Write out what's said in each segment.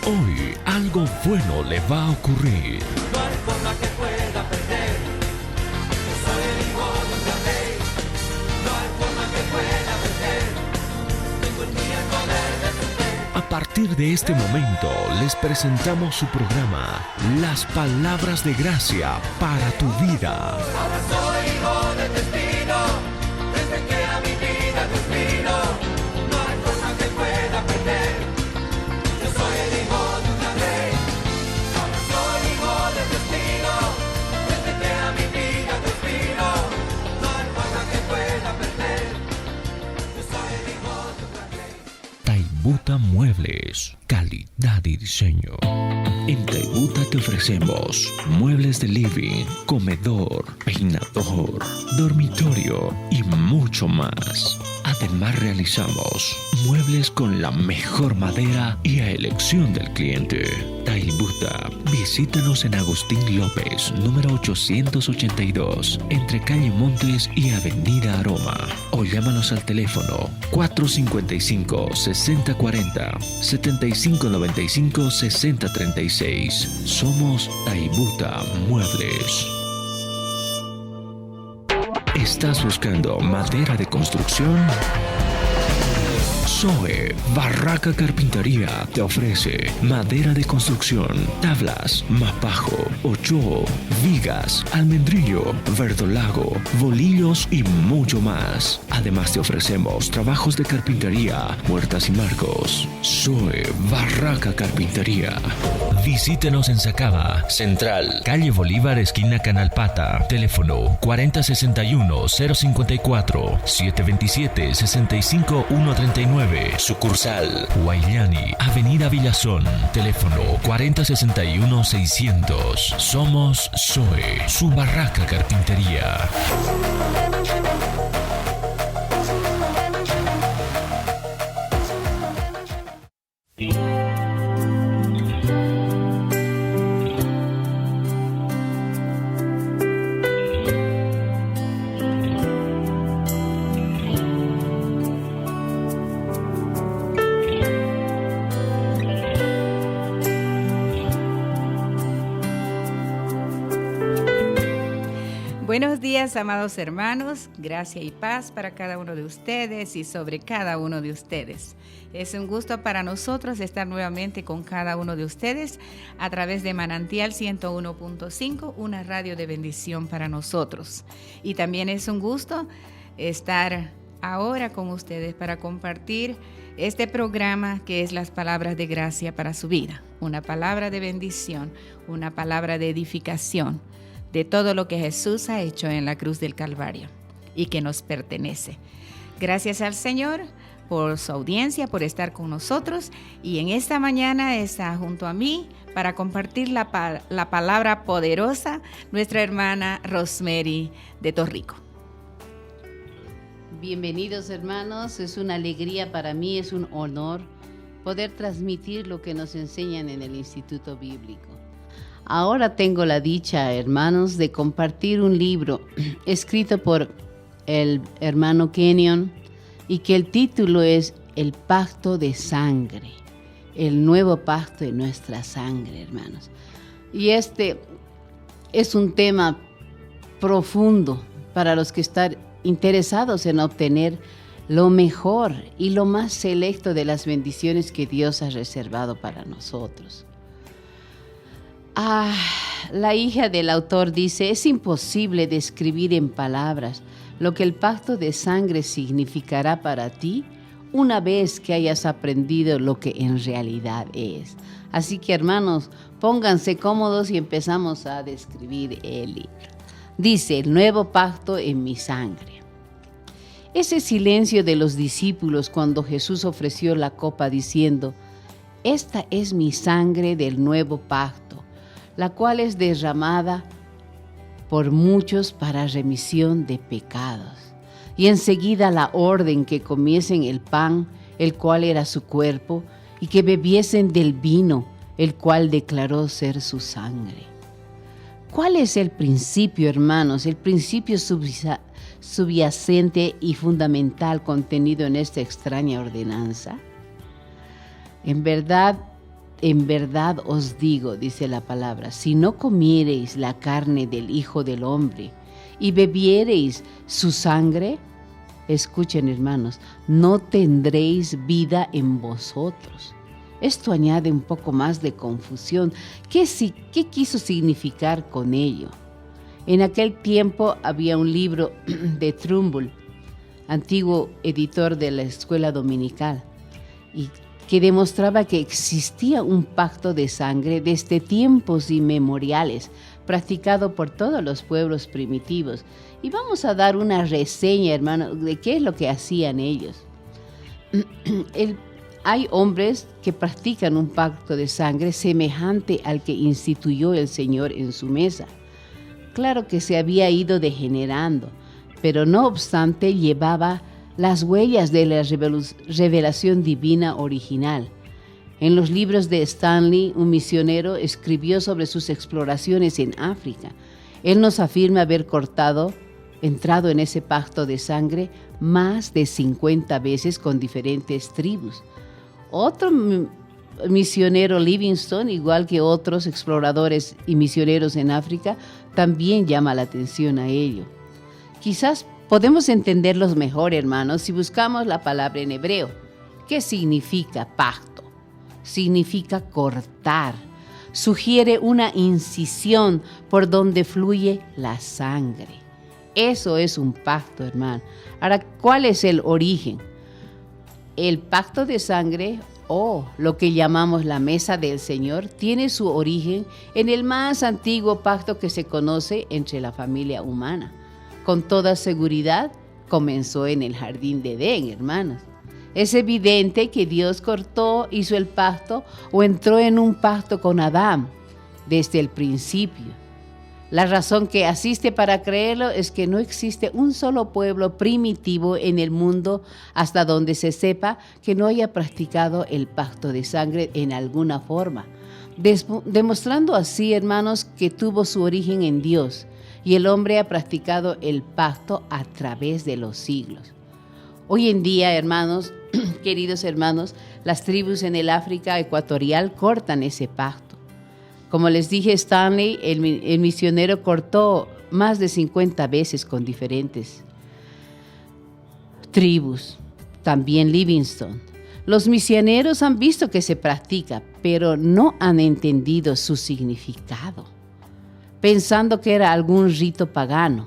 Hoy algo bueno le va a ocurrir. No hay forma que pueda perder. Yo soy el hijo de un gran rey. No hay forma que pueda perder. Tengo en mí el poder de su fe. A partir de este momento les presentamos su programa, Las Palabras de Gracia para tu Vida. Ahora soy hijo de destino. Desde que a mi vida Dios vino. No hay forma que pueda perder. Yo soy el hijo de un gran rey. Ahora soy hijo de destino. Desde que a mi vida Dios vino. No hay forma que pueda perder. Yo soy el hijo de un gran rey. Taibuta Muebles, calidad y diseño. En Taibuta te ofrecemos muebles de living, comedor, peinador, dormitorio y mucho más. Además realizamos muebles con la mejor madera y a elección del cliente. Taibuta, visítanos en Agustín López, número 882, entre Calle Montes y Avenida Aroma. O llámanos al teléfono 455-6040, 7595-6036. Somos Taibuta Muebles. ¿Estás buscando madera de construcción? Zoe Barraca Carpintería te ofrece madera de construcción, tablas, mapajo, ochoa, vigas, almendrillo, verdolago, bolillos y mucho más. Además te ofrecemos trabajos de carpintería, puertas y marcos. Zoe Barraca Carpintería. Visítenos en Sacaba, Central, calle Bolívar, esquina Canalpata. Teléfono 4061-054, 727-65139. Sucursal Guayani, Avenida Villazón. Teléfono 4061-600. Somos Zoe, su Barraca Carpintería. Buenos días, amados hermanos, gracia y paz para cada uno de ustedes y sobre cada uno de ustedes. Es un gusto para nosotros estar nuevamente con cada uno de ustedes a través de Manantial 101.5, una radio de bendición para nosotros. Y también es un gusto estar ahora con ustedes para compartir este programa que es las palabras de gracia para su vida. Una palabra de bendición, una palabra de edificación de todo lo que Jesús ha hecho en la cruz del Calvario y que nos pertenece. Gracias al Señor por su audiencia, por estar con nosotros, y en esta mañana está junto a mí para compartir la palabra poderosa nuestra hermana Rosemary de Torrico. Bienvenidos, hermanos, es una alegría para mí, es un honor poder transmitir lo que nos enseñan en el Instituto Bíblico. Ahora tengo la dicha, hermanos, de compartir un libro escrito por el hermano Kenyon y que el título es El Pacto de Sangre, el nuevo pacto de nuestra sangre, hermanos. Y este es un tema profundo para los que están interesados en obtener lo mejor y lo más selecto de las bendiciones que Dios ha reservado para nosotros. La hija del autor dice: es imposible describir en palabras lo que el pacto de sangre significará para ti una vez que hayas aprendido lo que en realidad es. Así que, hermanos, pónganse cómodos y empezamos a describir el libro. Dice: el nuevo pacto en mi sangre. Ese silencio de los discípulos cuando Jesús ofreció la copa diciendo: esta es mi sangre del nuevo pacto, la cual es derramada por muchos para remisión de pecados. Y enseguida la orden que comiesen el pan, el cual era su cuerpo, y que bebiesen del vino, el cual declaró ser su sangre. ¿Cuál es el principio, hermanos? El principio subyacente y fundamental contenido en esta extraña ordenanza. En verdad, en verdad os digo, dice la palabra, si no comiereis la carne del Hijo del Hombre y bebiereis su sangre, escuchen hermanos, no tendréis vida en vosotros. Esto añade un poco más de confusión. ¿Qué quiso significar con ello? En aquel tiempo había un libro de Trumbull, antiguo editor de la escuela dominical, y que demostraba que existía un pacto de sangre desde tiempos inmemoriales, practicado por todos los pueblos primitivos. Y vamos a dar una reseña, hermano, de qué es lo que hacían ellos. Hay hombres que practican un pacto de sangre semejante al que instituyó el Señor en su mesa. Claro que se había ido degenerando, pero no obstante llevaba las huellas de la revelación divina original. En los libros de Stanley, un misionero escribió sobre sus exploraciones en África. Él nos afirma haber entrado en ese pacto de sangre más de 50 veces con diferentes tribus. Otro misionero, Livingstone, igual que otros exploradores y misioneros en África, también llama la atención a ello. Quizás podemos entenderlos mejor, hermanos, si buscamos la palabra en hebreo. ¿Qué significa pacto? Significa cortar. Sugiere una incisión por donde fluye la sangre. Eso es un pacto, hermano. Ahora, ¿cuál es el origen? El pacto de sangre, o lo que llamamos la mesa del Señor, tiene su origen en el más antiguo pacto que se conoce entre la familia humana. Con toda seguridad, comenzó en el jardín de Edén, hermanos. Es evidente que Dios hizo el pacto o entró en un pacto con Adán desde el principio. La razón que asiste para creerlo es que no existe un solo pueblo primitivo en el mundo hasta donde se sepa que no haya practicado el pacto de sangre en alguna forma, demostrando así, hermanos, que tuvo su origen en Dios y el hombre ha practicado el pacto a través de los siglos. Hoy en día, hermanos, queridos hermanos, las tribus en el África ecuatorial cortan ese pacto. Como les dije, Stanley, el misionero, cortó más de 50 veces con diferentes tribus. También Livingstone. Los misioneros han visto que se practica, pero no han entendido su significado, pensando que era algún rito pagano.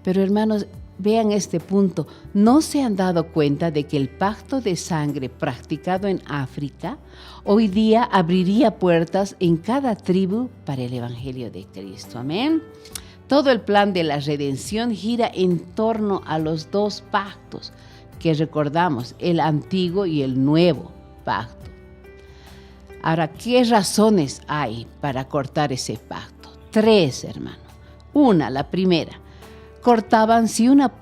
Pero hermanos, vean este punto, ¿no se han dado cuenta de que el pacto de sangre practicado en África hoy día abriría puertas en cada tribu para el Evangelio de Cristo? Amén. Todo el plan de la redención gira en torno a los dos pactos que recordamos, el antiguo y el nuevo pacto. Ahora, ¿qué razones hay para cortar ese pacto? 3, hermanos. La primera. Cortaban si una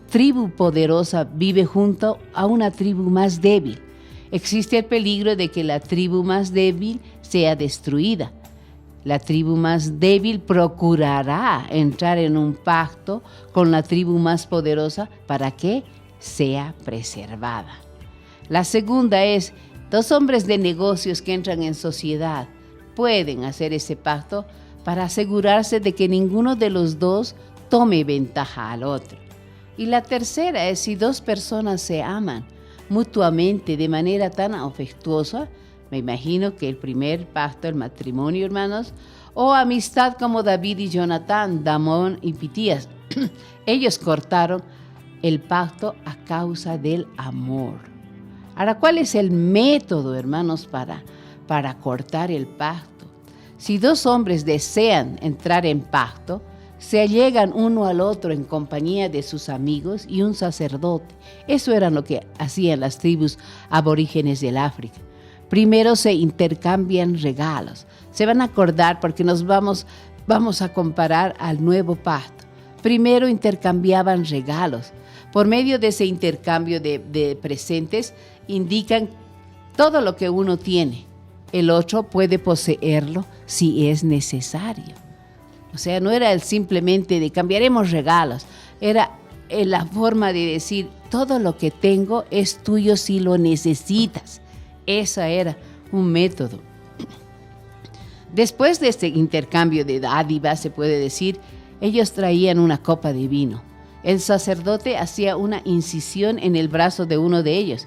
tribu poderosa vive junto a una tribu más débil. Existe el peligro de que la tribu más débil sea destruida. La tribu más débil procurará entrar en un pacto con la tribu más poderosa para que sea preservada. La segunda es, 2 hombres de negocios que entran en sociedad pueden hacer ese pacto para asegurarse de que ninguno de los dos tome ventaja al otro. Y la tercera es si 2 personas se aman mutuamente de manera tan afectuosa, me imagino que el primer pacto, el matrimonio, hermanos, o amistad como David y Jonatán, Damón y Pitías, ellos cortaron el pacto a causa del amor. Ahora, ¿cuál es el método, hermanos, para cortar el pacto? Si 2 hombres desean entrar en pacto, se allegan uno al otro en compañía de sus amigos y un sacerdote. Eso era lo que hacían las tribus aborígenes del África. Primero se intercambian regalos. Se van a acordar porque nos vamos a comparar al nuevo pacto. Primero intercambiaban regalos. Por medio de ese intercambio de presentes, indican todo lo que uno tiene. El otro puede poseerlo si es necesario. O sea, no era simplemente de cambiaremos regalos, era la forma de decir, todo lo que tengo es tuyo si lo necesitas. Ese era un método Después de este intercambio de dádivas, se puede decir, ellos traían una copa de vino. El sacerdote hacía una incisión en el brazo de uno de ellos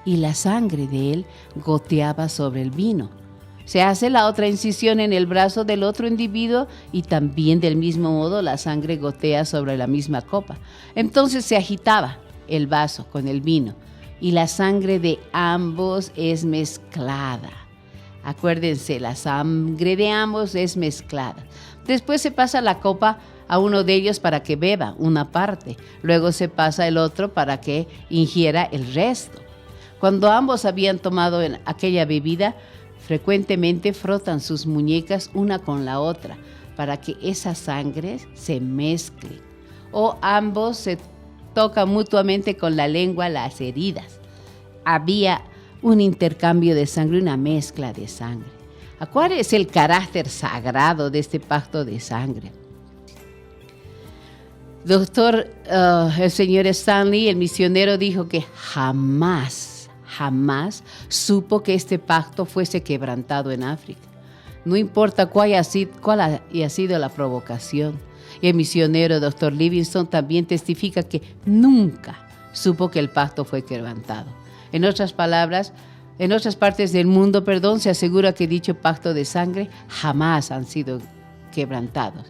y la sangre de él goteaba sobre el vino. Se hace la otra incisión en el brazo del otro individuo y también del mismo modo la sangre gotea sobre la misma copa. Entonces se agitaba el vaso con el vino y la sangre de ambos es mezclada. Acuérdense, la sangre de ambos es mezclada. Después se pasa la copa a uno de ellos para que beba una parte. Luego se pasa el otro para que ingiera el resto. Cuando ambos habían tomado aquella bebida, frecuentemente frotan sus muñecas una con la otra para que esa sangre se mezcle. O ambos se tocan mutuamente con la lengua las heridas. Había un intercambio de sangre, una mezcla de sangre. ¿Cuál es el carácter sagrado de este pacto de sangre? El señor Stanley, el misionero, dijo que jamás supo que este pacto fuese quebrantado en África. No importa cuál haya sido la provocación. Y el misionero Dr. Livingstone también testifica que nunca supo que el pacto fue quebrantado. En otras partes del mundo, se asegura que dicho pacto de sangre jamás han sido quebrantados.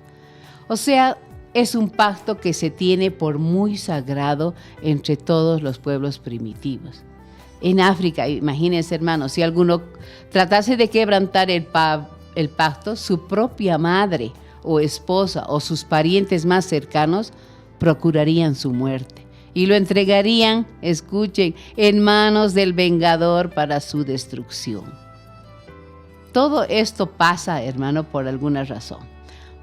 O sea, es un pacto que se tiene por muy sagrado entre todos los pueblos primitivos. En África, imagínense, hermanos, si alguno tratase de quebrantar el pacto, su propia madre o esposa o sus parientes más cercanos procurarían su muerte y lo entregarían, escuchen, en manos del vengador para su destrucción. Todo esto pasa, hermano, por alguna razón.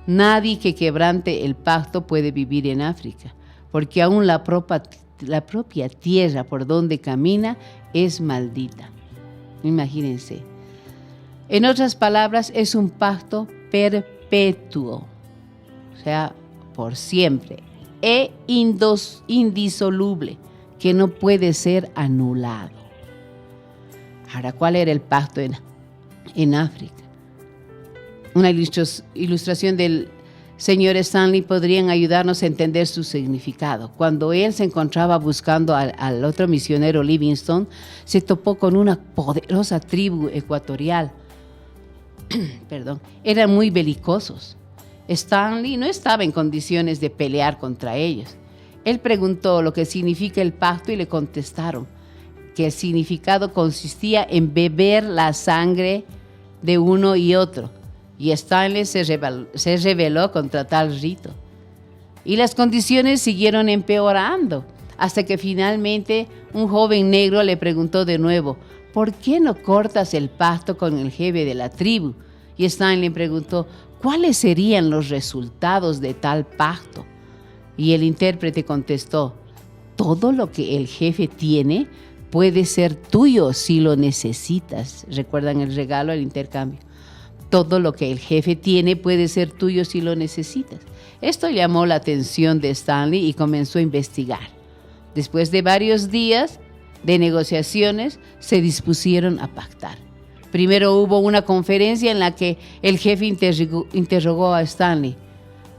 Nadie que quebrante el pacto puede vivir en África, porque aún la propia tierra por donde camina es maldita. Imagínense. En otras palabras, es un pacto perpetuo, o sea, por siempre, e indisoluble, que no puede ser anulado. Ahora, ¿cuál era el pacto en África? Una ilustración del señor Stanley podrían ayudarnos a entender su significado. Cuando él se encontraba buscando al otro misionero Livingstone, se topó con una poderosa tribu ecuatorial. Eran muy belicosos. Stanley no estaba en condiciones de pelear contra ellos. Él preguntó lo que significa el pacto y le contestaron que el significado consistía en beber la sangre de uno y otro. Y Stanley se rebeló contra tal rito. Y las condiciones siguieron empeorando, hasta que finalmente un joven negro le preguntó de nuevo, ¿por qué no cortas el pacto con el jefe de la tribu? Y Stanley preguntó, ¿cuáles serían los resultados de tal pacto? Y el intérprete contestó, todo lo que el jefe tiene puede ser tuyo si lo necesitas. ¿Recuerdan el regalo, el intercambio? Todo lo que el jefe tiene puede ser tuyo si lo necesitas. Esto llamó la atención de Stanley y comenzó a investigar. Después de varios días de negociaciones, se dispusieron a pactar. Primero hubo una conferencia en la que el jefe interrogó a Stanley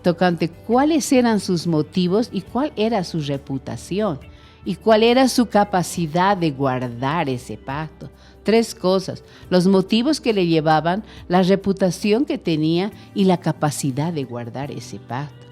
tocante cuáles eran sus motivos y cuál era su reputación y cuál era su capacidad de guardar ese pacto. 3 cosas: los motivos que le llevaban, la reputación que tenía y la capacidad de guardar ese pacto.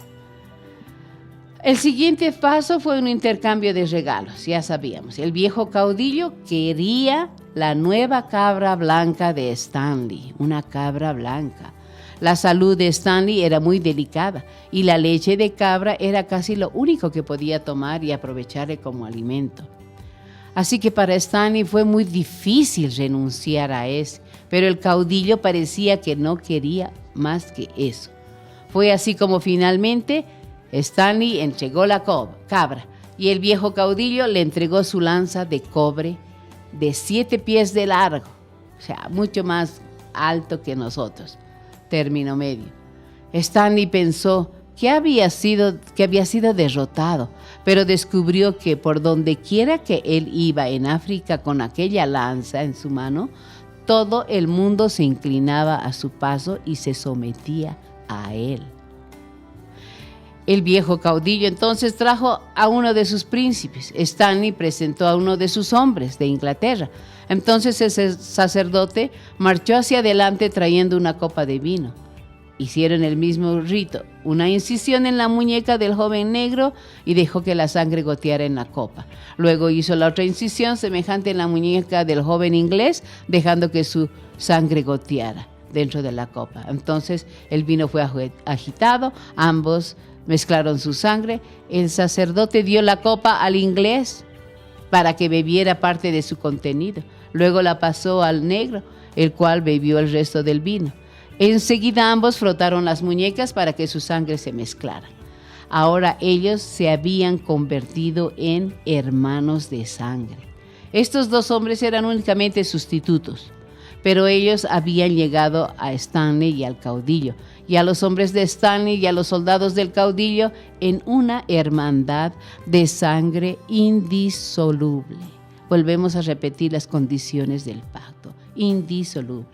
El siguiente paso fue un intercambio de regalos. Ya sabíamos, el viejo caudillo quería la nueva cabra blanca de Stanley, una cabra blanca. La salud de Stanley era muy delicada y la leche de cabra era casi lo único que podía tomar y aprovecharle como alimento. Así que para Stanley fue muy difícil renunciar a eso, pero el caudillo parecía que no quería más que eso. Fue así como finalmente Stanley entregó la cabra y el viejo caudillo le entregó su lanza de cobre de 7 pies de largo, o sea, mucho más alto que nosotros, término medio. Stanley pensó que había sido derrotado, pero descubrió que por donde quiera que él iba en África con aquella lanza en su mano, todo el mundo se inclinaba a su paso y se sometía a él. El viejo caudillo entonces trajo a uno de sus príncipes. Stanley presentó a uno de sus hombres de Inglaterra. Entonces ese sacerdote marchó hacia adelante trayendo una copa de vino. Hicieron el mismo rito, una incisión en la muñeca del joven negro y dejó que la sangre goteara en la copa. Luego hizo la otra incisión semejante en la muñeca del joven inglés, dejando que su sangre goteara dentro de la copa. Entonces el vino fue agitado, ambos mezclaron su sangre. El sacerdote dio la copa al inglés para que bebiera parte de su contenido. Luego la pasó al negro, el cual bebió el resto del vino. Enseguida ambos frotaron las muñecas para que su sangre se mezclara. Ahora ellos se habían convertido en hermanos de sangre. Estos dos hombres eran únicamente sustitutos, pero ellos habían llegado a Stanley y al caudillo, y a los hombres de Stanley y a los soldados del caudillo en una hermandad de sangre indisoluble. Volvemos a repetir las condiciones del pacto, indisoluble.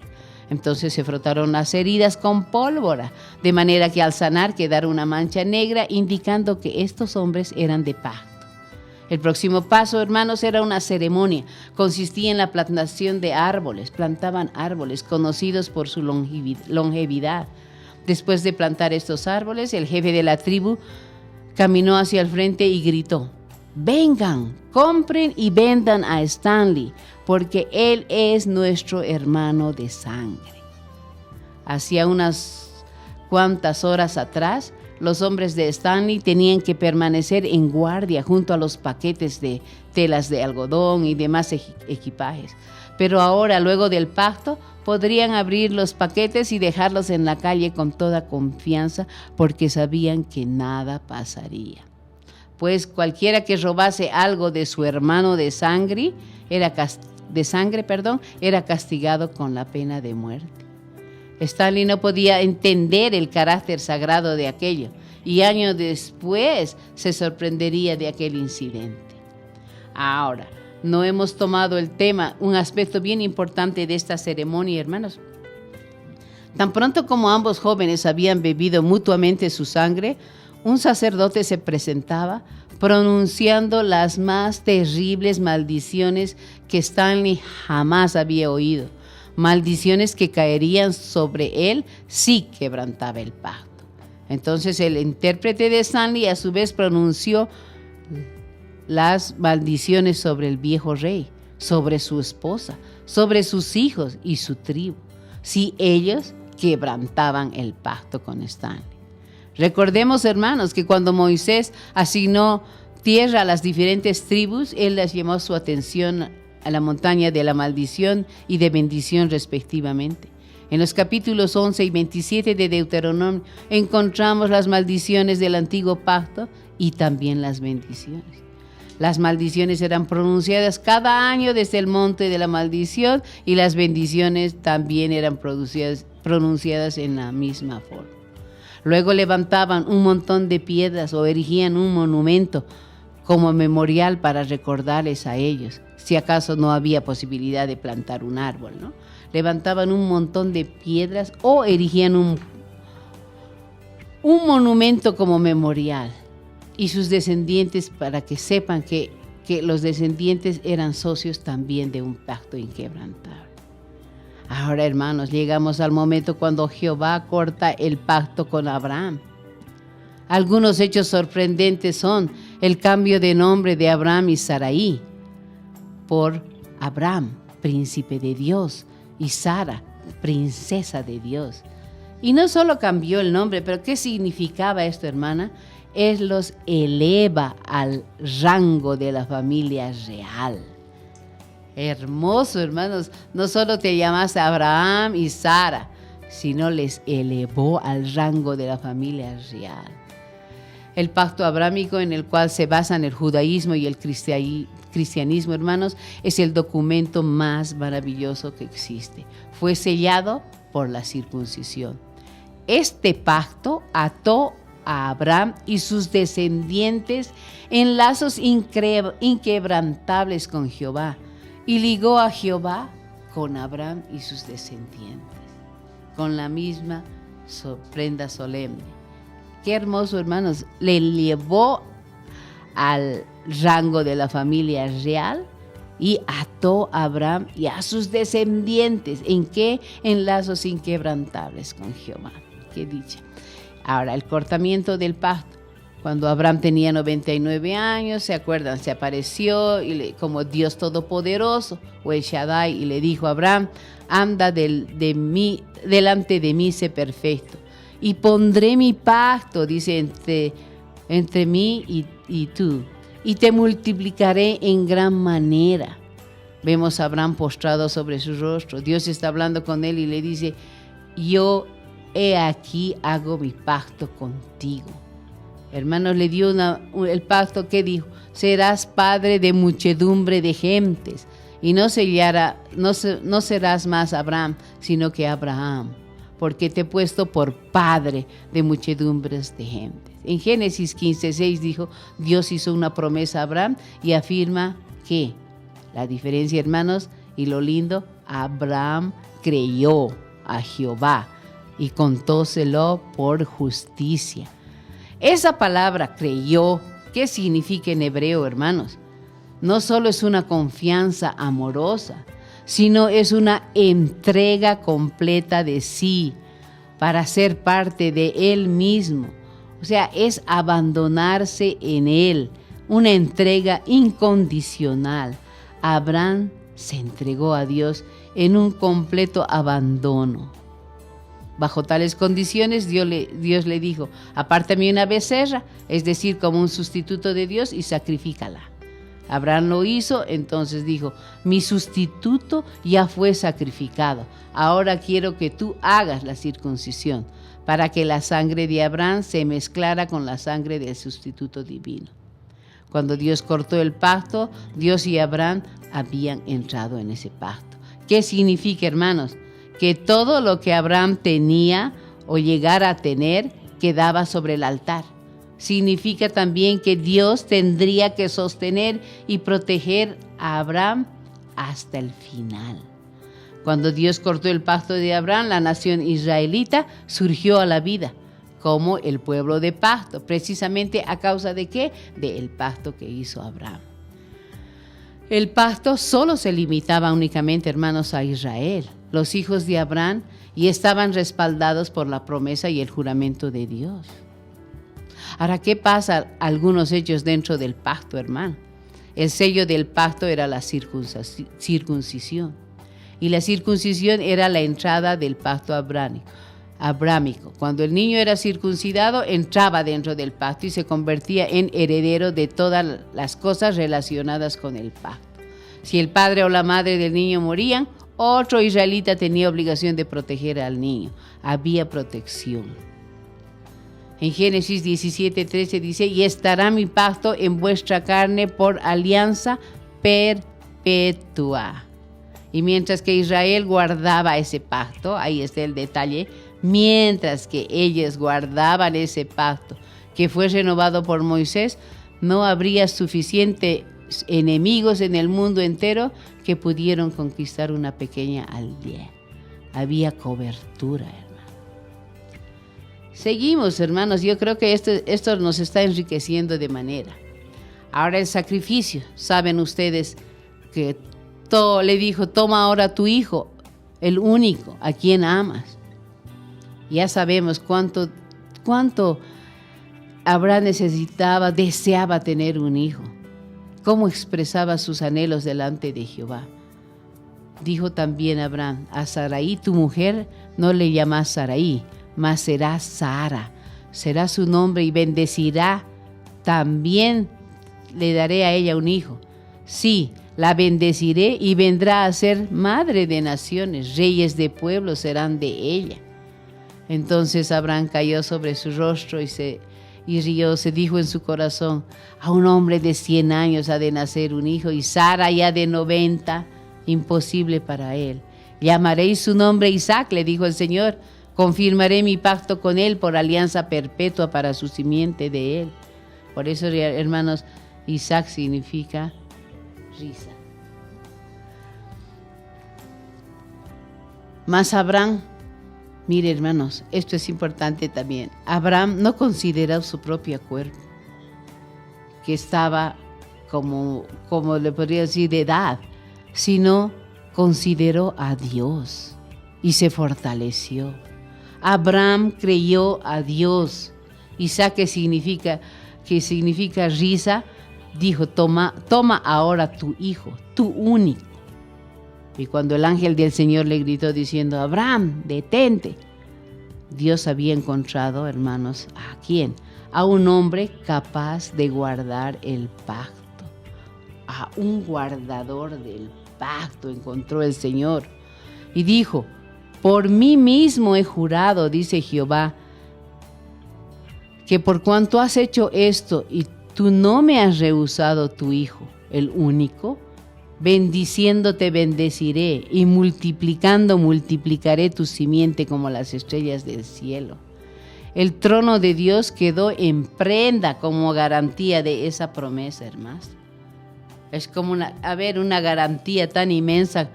Entonces se frotaron las heridas con pólvora, de manera que al sanar quedara una mancha negra indicando que estos hombres eran de pacto. El próximo paso, hermanos, era una ceremonia. Consistía en la plantación de árboles. Plantaban árboles conocidos por su longevidad. Después de plantar estos árboles, el jefe de la tribu caminó hacia el frente y gritó: «Vengan, compren y vendan a Stanley, porque él es nuestro hermano de sangre». Hacía unas cuantas horas atrás, los hombres de Stanley tenían que permanecer en guardia junto a los paquetes de telas de algodón y demás equipajes. Pero ahora, luego del pacto, podrían abrir los paquetes y dejarlos en la calle con toda confianza, porque sabían que nada pasaría. Pues cualquiera que robase algo de su hermano de sangre era castigado con la pena de muerte. Stanley no podía entender el carácter sagrado de aquello y años después se sorprendería de aquel incidente. Ahora, no hemos tomado el tema, un aspecto bien importante de esta ceremonia, hermanos. Tan pronto como ambos jóvenes habían bebido mutuamente su sangre, un sacerdote se presentaba pronunciando las más terribles maldiciones que Stanley jamás había oído. Maldiciones que caerían sobre él si quebrantaba el pacto. Entonces el intérprete de Stanley a su vez pronunció las maldiciones sobre el viejo rey, sobre su esposa, sobre sus hijos y su tribu, si ellos quebrantaban el pacto con Stanley. Recordemos, hermanos, que cuando Moisés asignó tierra a las diferentes tribus, él les llamó su atención a la montaña de la maldición y de bendición respectivamente. En los capítulos 11 y 27 de Deuteronomio encontramos las maldiciones del antiguo pacto y también las bendiciones. Las maldiciones eran pronunciadas cada año desde el monte de la maldición y las bendiciones también eran pronunciadas en la misma forma. Luego levantaban un montón de piedras o erigían un monumento como memorial para recordarles a ellos, si acaso no había posibilidad de plantar un árbol, ¿no? Levantaban un montón de piedras o erigían un monumento como memorial. Y sus descendientes, para que sepan que los descendientes eran socios también de un pacto inquebrantable. Ahora, hermanos, llegamos al momento cuando Jehová corta el pacto con Abraham. Algunos hechos sorprendentes son el cambio de nombre de Abraham y Sarai por Abraham, príncipe de Dios, y Sara, princesa de Dios. Y no solo cambió el nombre, pero ¿qué significaba esto, hermana? Él los eleva al rango de la familia real. Hermoso, hermanos. No solo te llamas Abraham y Sara, sino les elevó al rango de la familia real. El pacto abrámico en el cual se basan el judaísmo y el cristianismo, hermanos, es el documento más maravilloso que existe. Fue sellado por la circuncisión. Este pacto ató a Abraham y sus descendientes en lazos inquebrantables con Jehová y ligó a Jehová con Abraham y sus descendientes, con la misma prenda solemne. Qué hermoso, hermanos, le llevó al rango de la familia real y ató a Abraham y a sus descendientes. ¿En qué? En lazos inquebrantables con Jehová. Qué dicha. Ahora, el cortamiento del pacto. Cuando Abraham tenía 99 años, ¿se acuerdan? Se apareció como Dios Todopoderoso, o el Shaddai, y le dijo a Abraham: anda delante de mí, sé perfecto, y pondré mi pacto, dice, entre mí y tú, y te multiplicaré en gran manera. Vemos a Abraham postrado sobre su rostro. Dios está hablando con él y le dice: yo he aquí, hago mi pacto contigo. Hermanos, le dio el pacto que dijo: serás padre de muchedumbre de gentes, y no serás más Abraham, sino que Abraham, porque te he puesto por padre de muchedumbres de gentes. En Génesis 15:6 dijo: Dios hizo una promesa a Abraham y afirma que, la diferencia, hermanos, y lo lindo, Abraham creyó a Jehová y contóselo por justicia. Esa palabra creyó, ¿qué significa en hebreo, hermanos? No solo es una confianza amorosa, sino es una entrega completa de sí para ser parte de Él mismo. O sea, es abandonarse en Él, una entrega incondicional. Abraham se entregó a Dios en un completo abandono. Bajo tales condiciones, Dios le dijo: apártame una becerra, es decir, como un sustituto de Dios, y sacrifícala. Abraham lo hizo, entonces dijo: mi sustituto ya fue sacrificado, ahora quiero que tú hagas la circuncisión, para que la sangre de Abraham se mezclara con la sangre del sustituto divino. Cuando Dios cortó el pacto, Dios y Abraham habían entrado en ese pacto. ¿Qué significa, hermanos? Que todo lo que Abraham tenía o llegara a tener quedaba sobre el altar. Significa también que Dios tendría que sostener y proteger a Abraham hasta el final. Cuando Dios cortó el pacto de Abraham, la nación israelita surgió a la vida como el pueblo de pacto, precisamente a causa de ¿qué? Del pacto que hizo Abraham. El pacto solo se limitaba únicamente, hermanos, a Israel, los hijos de Abraham, y estaban respaldados por la promesa y el juramento de Dios. Ahora, ¿qué pasa? Algunos hechos dentro del pacto, hermano. El sello del pacto era la circuncisión. Y la circuncisión era la entrada del pacto abrámico. Cuando el niño era circuncidado, entraba dentro del pacto y se convertía en heredero de todas las cosas relacionadas con el pacto. Si el padre o la madre del niño morían, otro israelita tenía obligación de proteger al niño. Había protección. En Génesis 17:13 dice: y estará mi pacto en vuestra carne por alianza perpetua. Y mientras que Israel guardaba ese pacto, ahí está el detalle, mientras que ellos guardaban ese pacto que fue renovado por Moisés, no habría suficientes enemigos en el mundo entero que pudieron conquistar una pequeña aldea. Había cobertura, hermano. Seguimos, hermanos. Yo creo que esto nos está enriqueciendo de manera. Ahora el sacrificio. Saben ustedes que le dijo: toma ahora tu hijo, el único, a quien amas. Ya sabemos cuánto Abraham deseaba tener un hijo. Cómo expresaba sus anhelos delante de Jehová. Dijo también Abraham: a Sarai, tu mujer, no le llamas Sarai, mas será Sara. Será su nombre y bendecirá. También le daré a ella un hijo. Sí, la bendeciré y vendrá a ser madre de naciones. Reyes de pueblos serán de ella. Entonces Abraham cayó sobre su rostro y rió. Se dijo en su corazón: a un hombre de 100 años ha de nacer un hijo, y Sara ya de 90, imposible para él. Llamaréis su nombre Isaac, le dijo el Señor. Confirmaré mi pacto con él por alianza perpetua para su simiente de él. Por eso, hermanos, Isaac significa risa. Mas Abraham, mire hermanos, esto es importante también. Abraham no consideró su propio cuerpo, que estaba como le podría decir, de edad, sino consideró a Dios y se fortaleció. Abraham creyó a Dios. Isaac, que significa risa, dijo, toma ahora tu hijo, tu único. Y cuando el ángel del Señor le gritó diciendo, Abraham, detente, Dios había encontrado, hermanos, ¿a quién? A un hombre capaz de guardar el pacto. A un guardador del pacto encontró el Señor. Y dijo, por mí mismo he jurado, dice Jehová, que por cuanto has hecho esto y tú no me has rehusado tu hijo, el único, bendiciéndote bendeciré y multiplicaré tu simiente como las estrellas del cielo. El trono de Dios quedó en prenda como garantía de esa promesa, hermanos. Es como una garantía tan inmensa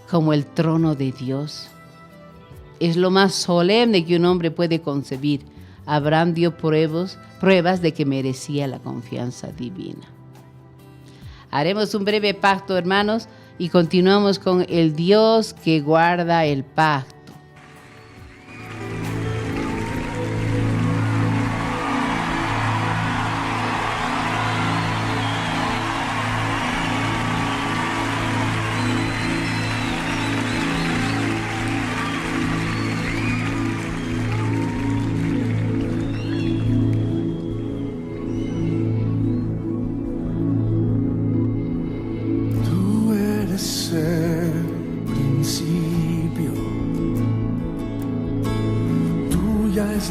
como el trono de Dios. Es lo más solemne que un hombre puede concebir. Abraham dio pruebas de que merecía la confianza divina. Haremos un breve pacto, hermanos, y continuamos con el Dios que guarda el pacto.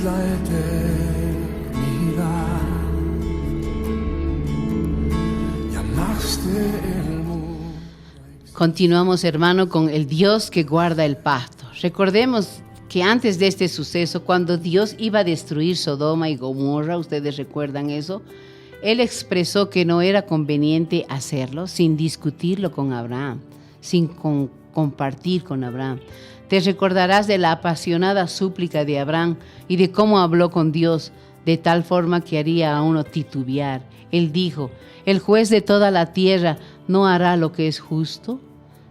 La eternidad, llamaste el mundo. Continuamos, hermano, con el Dios que guarda el pacto. Recordemos que antes de este suceso, cuando Dios iba a destruir Sodoma y Gomorra, ustedes recuerdan eso, Él expresó que no era conveniente hacerlo sin discutirlo con Abraham, sin compartir con Abraham. Te recordarás de la apasionada súplica de Abraham y de cómo habló con Dios, de tal forma que haría a uno titubear. Él dijo, ¿el juez de toda la tierra no hará lo que es justo?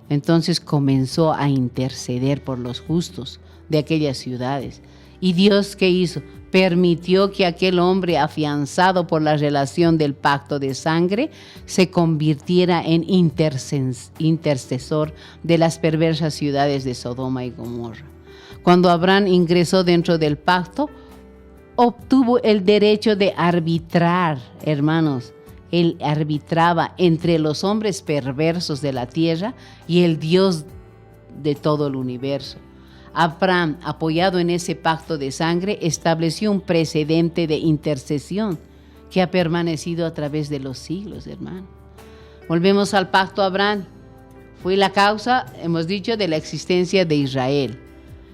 Entonces comenzó a interceder por los justos de aquellas ciudades. ¿Y Dios qué hizo? Permitió que aquel hombre, afianzado por la relación del pacto de sangre, se convirtiera en intercesor de las perversas ciudades de Sodoma y Gomorra. Cuando Abraham ingresó dentro del pacto, obtuvo el derecho de arbitrar, hermanos. Él arbitraba entre los hombres perversos de la tierra y el Dios de todo el universo. Abraham, apoyado en ese pacto de sangre, estableció un precedente de intercesión que ha permanecido a través de los siglos, hermano. Volvemos al pacto Abraham. Fue la causa, hemos dicho, de la existencia de Israel.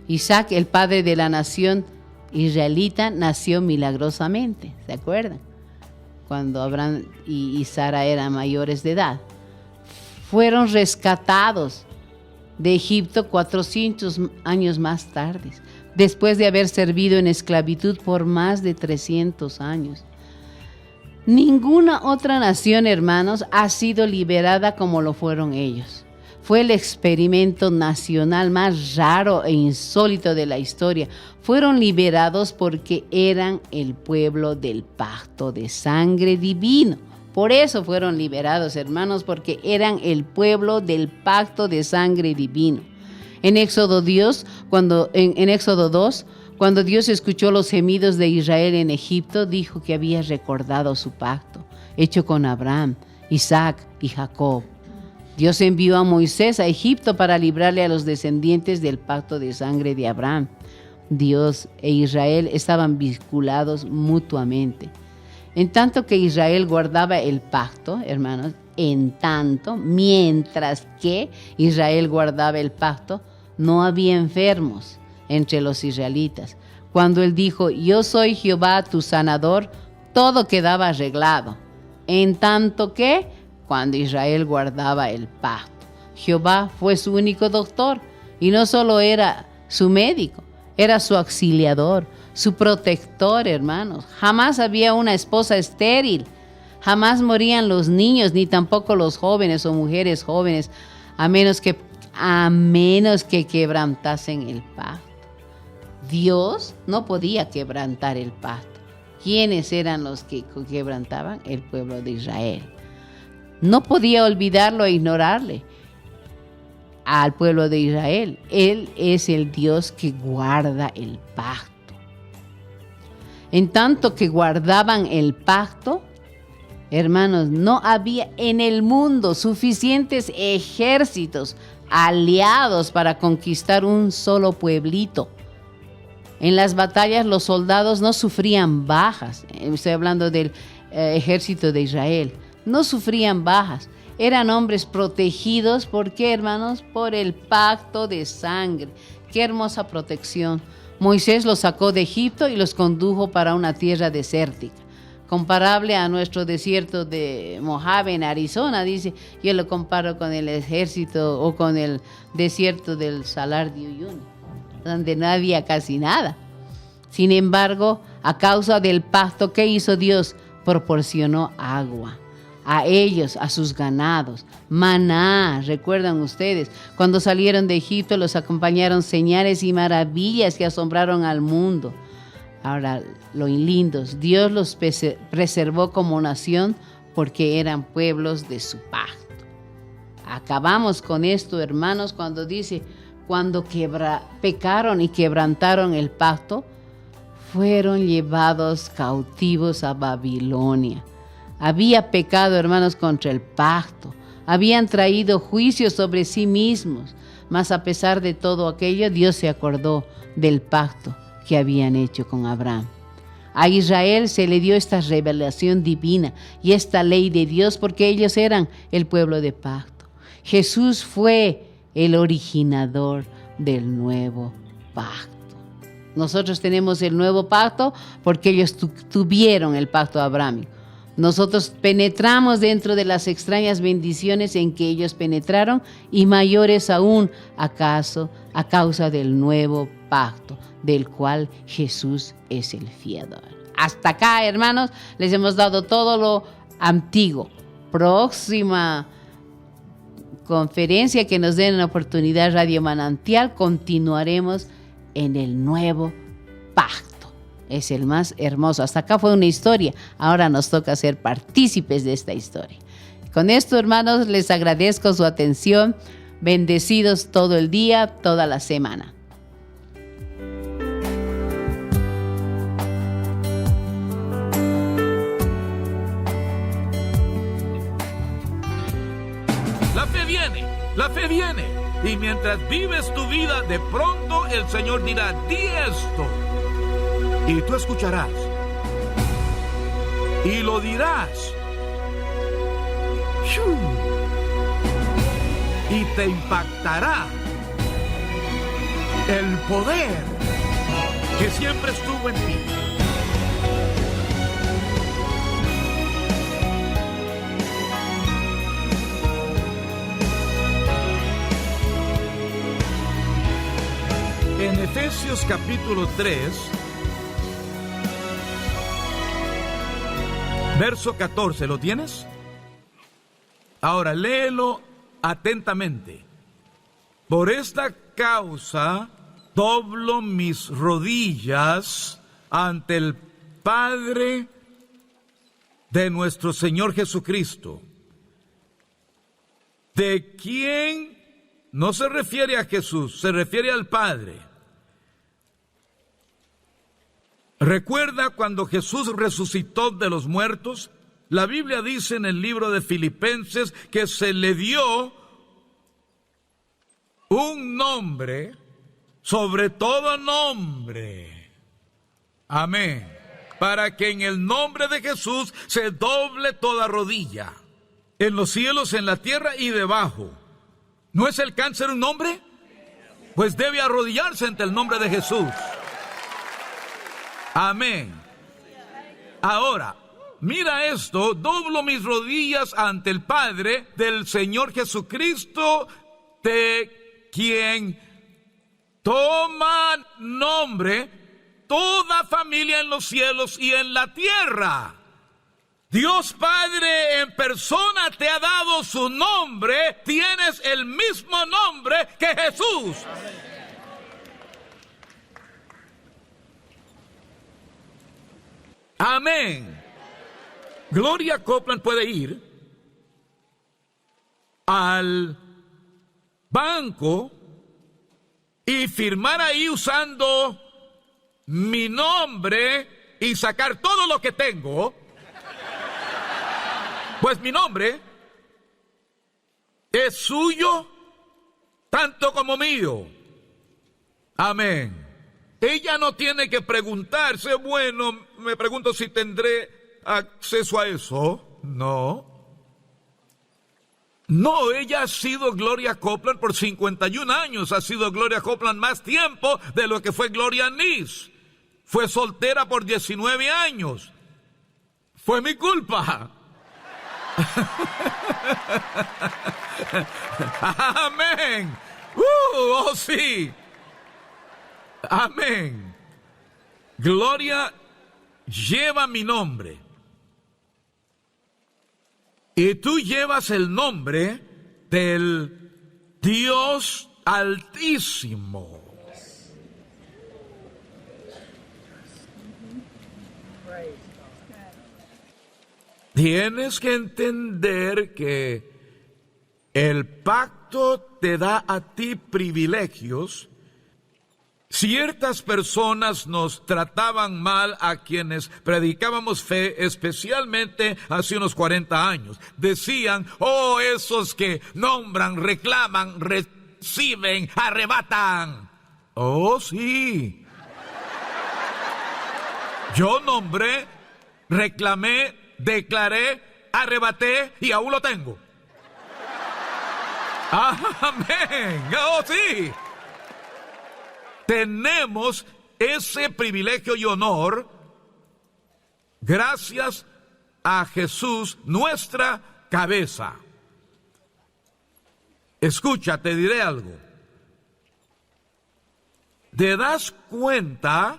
Isaac, el padre de la nación israelita, nació milagrosamente, ¿se acuerdan? Cuando Abraham y Sara eran mayores de edad. Fueron rescatados de Egipto 400 años más tarde, después de haber servido en esclavitud por más de 300 años. Ninguna otra nación, hermanos, ha sido liberada como lo fueron ellos. Fue el experimento nacional más raro e insólito de la historia. Fueron liberados porque eran el pueblo del pacto de sangre divino. Por eso fueron liberados, hermanos, porque eran el pueblo del pacto de sangre divino. En Éxodo 2, cuando Dios escuchó los gemidos de Israel en Egipto, dijo que había recordado su pacto, hecho con Abraham, Isaac y Jacob. Dios envió a Moisés a Egipto para librarle a los descendientes del pacto de sangre de Abraham. Dios e Israel estaban vinculados mutuamente. En tanto que Israel guardaba el pacto, hermanos, mientras que Israel guardaba el pacto, no había enfermos entre los israelitas. Cuando él dijo, yo soy Jehová tu sanador, todo quedaba arreglado. En tanto que, cuando Israel guardaba el pacto, Jehová fue su único doctor. Y no solo era su médico, era su auxiliador, su protector, hermanos. Jamás había una esposa estéril. Jamás morían los niños, ni tampoco los jóvenes o mujeres jóvenes, a menos que quebrantasen el pacto. Dios no podía quebrantar el pacto. ¿Quiénes eran los que quebrantaban? El pueblo de Israel. No podía olvidarlo e ignorarle al pueblo de Israel. Él es el Dios que guarda el pacto. En tanto que guardaban el pacto, hermanos, no había en el mundo suficientes ejércitos aliados para conquistar un solo pueblito. En las batallas los soldados no sufrían bajas. Estoy hablando del ejército de Israel. No sufrían bajas. Eran hombres protegidos. ¿Por qué, hermanos? Por el pacto de sangre. Qué hermosa protección. Moisés los sacó de Egipto y los condujo para una tierra desértica, comparable a nuestro desierto de Mojave en Arizona. Dice, yo lo comparo con el ejército o con el desierto del Salar de Uyuni, donde no había casi nada. Sin embargo, a causa del pacto que hizo Dios, proporcionó agua a ellos, a sus ganados, maná. ¿Recuerdan ustedes? Cuando salieron de Egipto los acompañaron señales y maravillas que asombraron al mundo. Ahora, lo lindos, Dios los preservó como nación porque eran pueblos de su pacto. Acabamos con esto, hermanos, cuando dice, cuando pecaron y quebrantaron el pacto, fueron llevados cautivos a Babilonia. Había pecado, hermanos, contra el pacto. Habían traído juicio sobre sí mismos. Mas a pesar de todo aquello, Dios se acordó del pacto que habían hecho con Abraham. A Israel se le dio esta revelación divina y esta ley de Dios porque ellos eran el pueblo de pacto. Jesús fue el originador del nuevo pacto. Nosotros tenemos el nuevo pacto porque ellos tuvieron el pacto abrahámico. Nosotros penetramos dentro de las extrañas bendiciones en que ellos penetraron y mayores aún a causa del nuevo pacto, del cual Jesús es el fiador. Hasta acá, hermanos, les hemos dado todo lo antiguo. Próxima conferencia que nos den la oportunidad, Radio Manantial, continuaremos en el nuevo pacto. Es el más hermoso. Hasta acá fue una historia. Ahora nos toca ser partícipes de esta historia. Con esto, hermanos, les agradezco su atención. Bendecidos todo el día, toda la semana. La fe viene. Y mientras vives tu vida, de pronto el Señor dirá, di esto. Y tú escucharás. Y lo dirás. Y te impactará el poder que siempre estuvo en ti. En Efesios capítulo 3, verso 14, ¿lo tienes? Ahora léelo atentamente. Por esta causa doblo mis rodillas ante el Padre de nuestro Señor Jesucristo, de quien no se refiere a Jesús, se refiere al Padre. ¿Recuerda cuando Jesús resucitó de los muertos? La Biblia dice en el libro de Filipenses que se le dio un nombre sobre todo nombre. Amén. Para que en el nombre de Jesús se doble toda rodilla, en los cielos, en la tierra y debajo. ¿No es el cáncer un nombre? Pues debe arrodillarse ante el nombre de Jesús. Amén. Ahora, mira esto, doblo mis rodillas ante el Padre del Señor Jesucristo, de quien toma nombre toda familia en los cielos y en la tierra. Dios Padre en persona te ha dado su nombre, tienes el mismo nombre que Jesús. Amén. Gloria Copeland puede ir al banco y firmar ahí usando mi nombre y sacar todo lo que tengo. Pues mi nombre es suyo tanto como mío. Amén. Ella no tiene que preguntarse, bueno, me pregunto si tendré acceso a eso. No, ella ha sido Gloria Copeland por 51 años. Ha sido Gloria Copeland más tiempo de lo que fue Gloria Nis. Fue soltera por 19 años. Fue mi culpa. Amén. Oh sí. Amén. Gloria lleva mi nombre. Y tú llevas el nombre del Dios Altísimo. Tienes que entender que el pacto te da a ti privilegios. Ciertas personas nos trataban mal a quienes predicábamos fe, especialmente hace unos 40 años. Decían, oh, esos que nombran, reclaman, reciben, arrebatan. Oh, sí. Yo nombré, reclamé, declaré, arrebaté y aún lo tengo. Amén. Oh, sí. Tenemos ese privilegio y honor gracias a Jesús, nuestra cabeza. Escucha, te diré algo. ¿Te das cuenta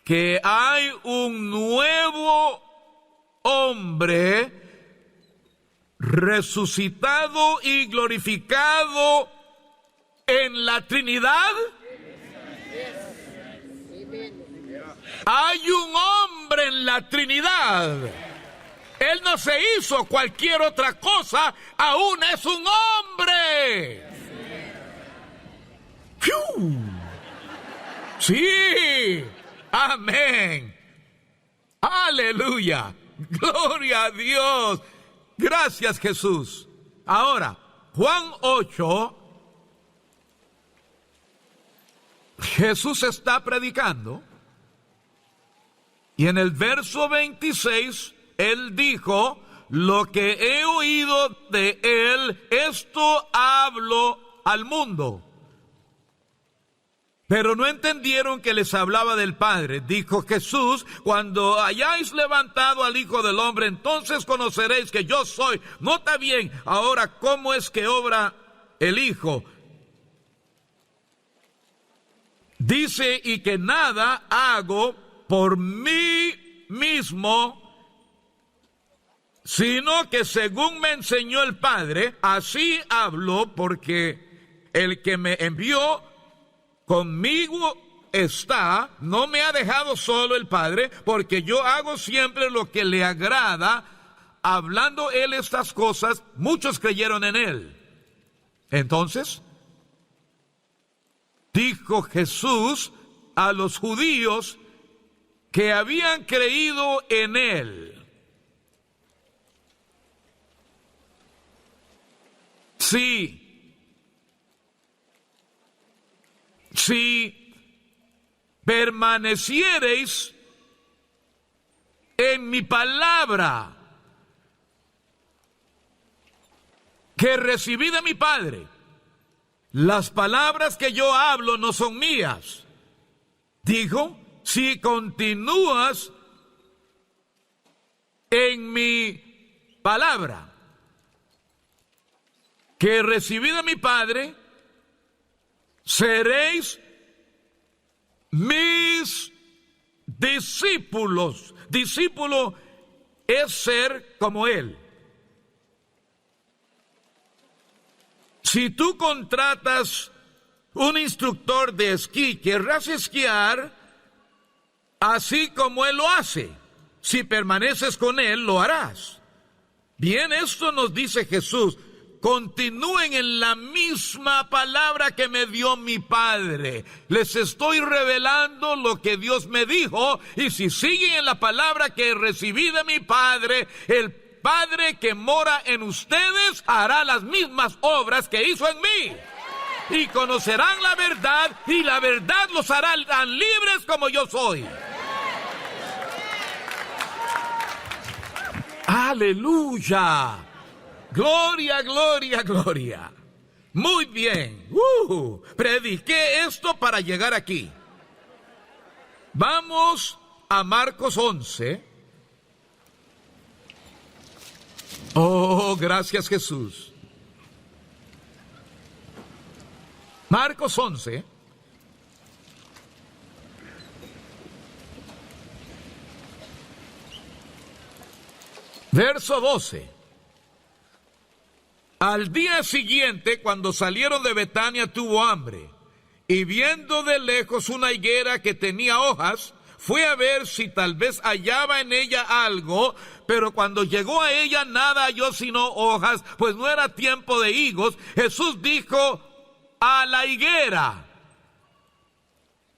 que hay un nuevo hombre resucitado y glorificado en la Trinidad? Hay un hombre en la Trinidad. Él no se hizo cualquier otra cosa, aún es un hombre. ¡Fiu! Sí, amén. Aleluya, gloria a Dios. Gracias, Jesús. Ahora, Juan 8, Jesús está predicando y en el verso 26 Él dijo, lo que he oído de Él, esto hablo al mundo. Pero no entendieron que les hablaba del Padre. Dijo Jesús, cuando hayáis levantado al Hijo del Hombre, entonces conoceréis que yo soy. Nota bien, ahora, ¿cómo es que obra el Hijo? Dice, y que nada hago por mí mismo, sino que según me enseñó el Padre, así hablo, porque el que me envió conmigo está, no me ha dejado solo el Padre, porque yo hago siempre lo que le agrada. Hablando Él estas cosas, muchos creyeron en Él. Entonces, dijo Jesús a los judíos que habían creído en Él, si permaneciereis en mi palabra que recibí de mi Padre, las palabras que yo hablo no son mías. Dijo, si continúas en mi palabra que recibí de mi Padre, seréis mis discípulos. Discípulo es ser como Él. Si tú contratas un instructor de esquí, querrás esquiar así como Él lo hace. Si permaneces con Él, lo harás. Bien, esto nos dice Jesús. Continúen en la misma palabra que me dio mi Padre. Les estoy revelando lo que Dios me dijo, y si siguen en la palabra que recibí de mi Padre, el Padre que mora en ustedes hará las mismas obras que hizo en mí. Y conocerán la verdad, y la verdad los hará tan libres como yo soy. ¡Aleluya! Gloria, gloria, gloria. Muy bien. Prediqué esto para llegar aquí. Vamos a Marcos 11. Oh, gracias Jesús. Marcos 11. Verso 12. Al día siguiente, cuando salieron de Betania, tuvo hambre, y viendo de lejos una higuera que tenía hojas, fue a ver si tal vez hallaba en ella algo, pero cuando llegó a ella nada halló sino hojas, pues no era tiempo de higos. Jesús dijo a la higuera,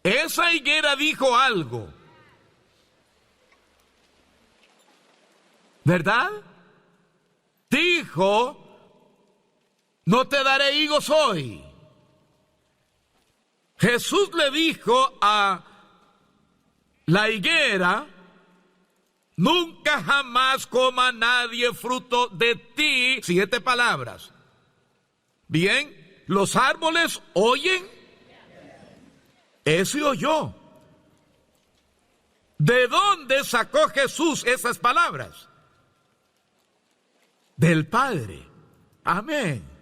esa higuera dijo algo, ¿verdad? Dijo, no te daré higos hoy. Jesús le dijo a la higuera, nunca jamás coma nadie fruto de ti. 7 palabras. Bien, los árboles oyen. Ese oyó. ¿De dónde sacó Jesús esas palabras? Del Padre. Amén.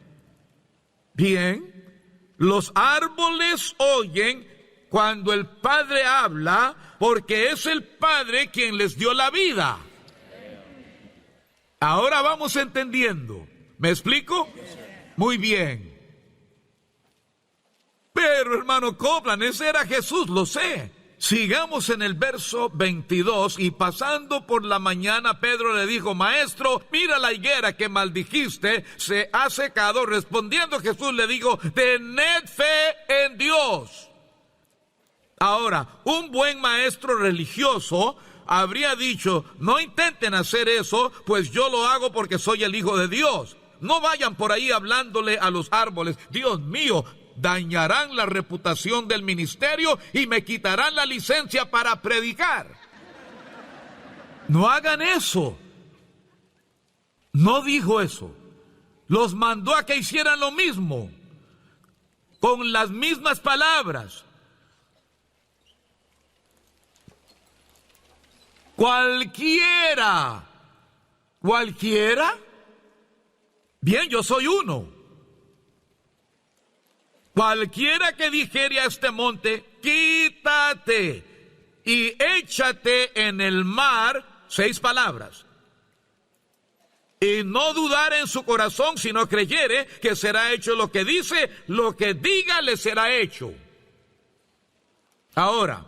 Bien, los árboles oyen cuando el Padre habla, porque es el Padre quien les dio la vida. Ahora vamos entendiendo. ¿Me explico? Muy bien. Pero hermano Copland, ese era Jesús, lo sé. Sigamos en el verso 22, y pasando por la mañana, Pedro le dijo, Maestro, mira la higuera que maldijiste, se ha secado. Respondiendo Jesús le dijo, tened fe en Dios. Ahora, un buen maestro religioso habría dicho, no intenten hacer eso, pues yo lo hago porque soy el Hijo de Dios. No vayan por ahí hablándole a los árboles, Dios mío, dañarán la reputación del ministerio y me quitarán la licencia para predicar. No hagan eso. No dijo eso. Los mandó a que hicieran lo mismo, con las mismas palabras. Cualquiera. Bien, yo soy uno. Cualquiera que dijere a este monte, quítate y échate en el mar, 6 palabras. Y no dudar en su corazón, sino creyere que será hecho lo que dice, lo que diga le será hecho. Ahora,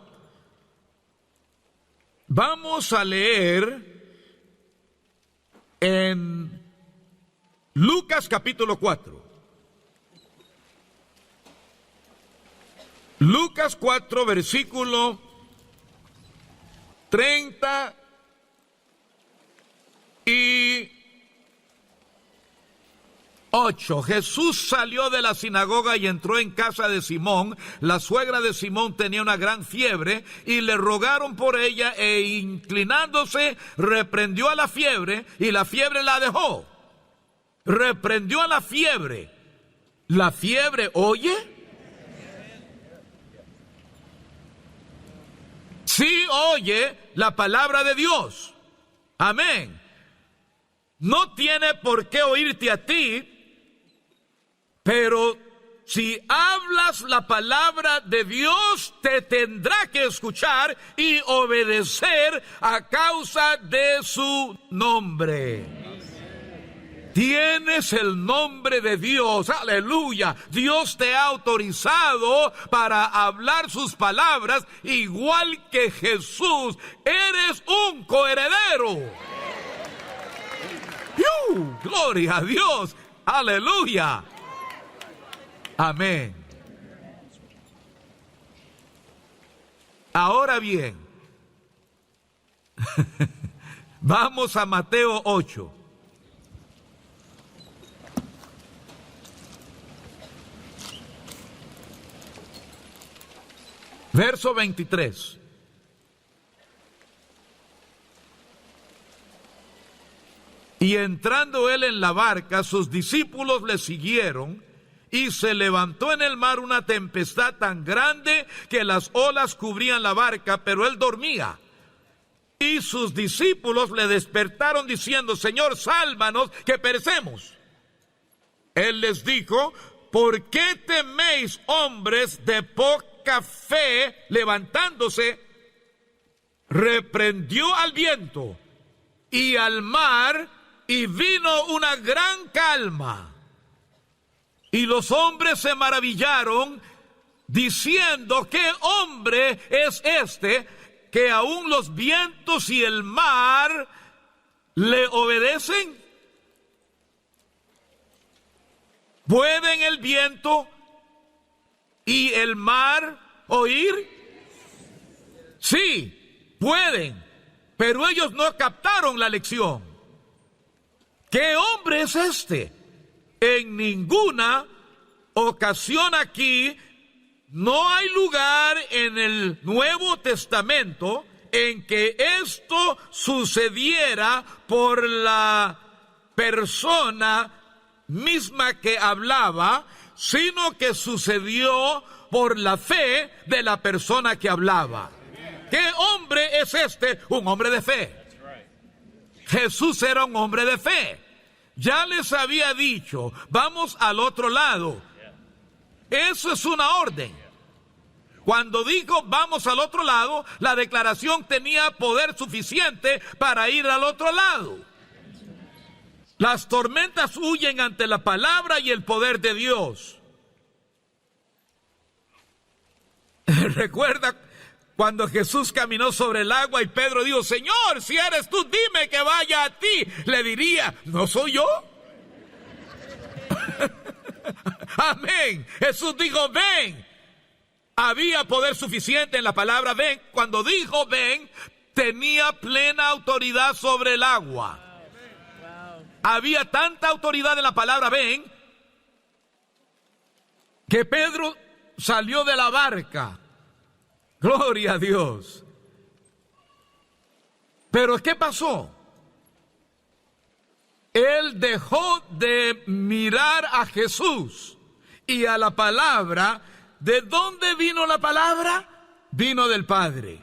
vamos a leer en Lucas capítulo 4. Lucas 4, versículo 38. Jesús salió de la sinagoga y entró en casa de Simón. La suegra de Simón tenía una gran fiebre y le rogaron por ella, e inclinándose reprendió a la fiebre y la fiebre la dejó. Reprendió a la fiebre. ¿La fiebre oye? Sí oye la palabra de Dios. Amén. No tiene por qué oírte a ti, pero si hablas la palabra de Dios, te tendrá que escuchar y obedecer a causa de su nombre. Tienes el nombre de Dios, aleluya. Dios te ha autorizado para hablar sus palabras, igual que Jesús. Eres un coheredero. Gloria a Dios, aleluya. Amén. Ahora bien, vamos a Mateo 8. Verso 23. Y entrando él en la barca, sus discípulos le siguieron, y se levantó en el mar una tempestad tan grande que las olas cubrían la barca, pero él dormía. Y sus discípulos le despertaron diciendo: Señor, sálvanos, que perecemos. Él les dijo: ¿por qué teméis, hombres de poca fe? Levantándose, reprendió al viento y al mar, y vino una gran calma. Y los hombres se maravillaron, diciendo: ¿qué hombre es este, que aún los vientos y el mar le obedecen? ¿Pueden el viento y el mar oír? Sí, pueden, pero ellos no captaron la lección. ¿Qué hombre es este? En ninguna ocasión aquí no hay lugar en el Nuevo Testamento en que esto sucediera por la persona misma que hablaba, sino que sucedió por la fe de la persona que hablaba. ¿Qué hombre es este? Un hombre de fe. Jesús era un hombre de fe. Ya les había dicho: vamos al otro lado. Eso es una orden. Cuando dijo vamos al otro lado, la declaración tenía poder suficiente para ir al otro lado. Las tormentas huyen ante la palabra y el poder de Dios. Recuerda cuando Jesús caminó sobre el agua y Pedro dijo: Señor, si eres tú, dime que vaya a ti. Le diría: ¿no soy yo? Amén. Jesús dijo: ven. Había poder suficiente en la palabra ven. Cuando dijo ven, tenía plena autoridad sobre el agua. Había tanta autoridad en la palabra ven, que Pedro salió de la barca. Gloria a Dios. Pero ¿qué pasó? Él dejó de mirar a Jesús y a la palabra. ¿De dónde vino la palabra? Vino del Padre.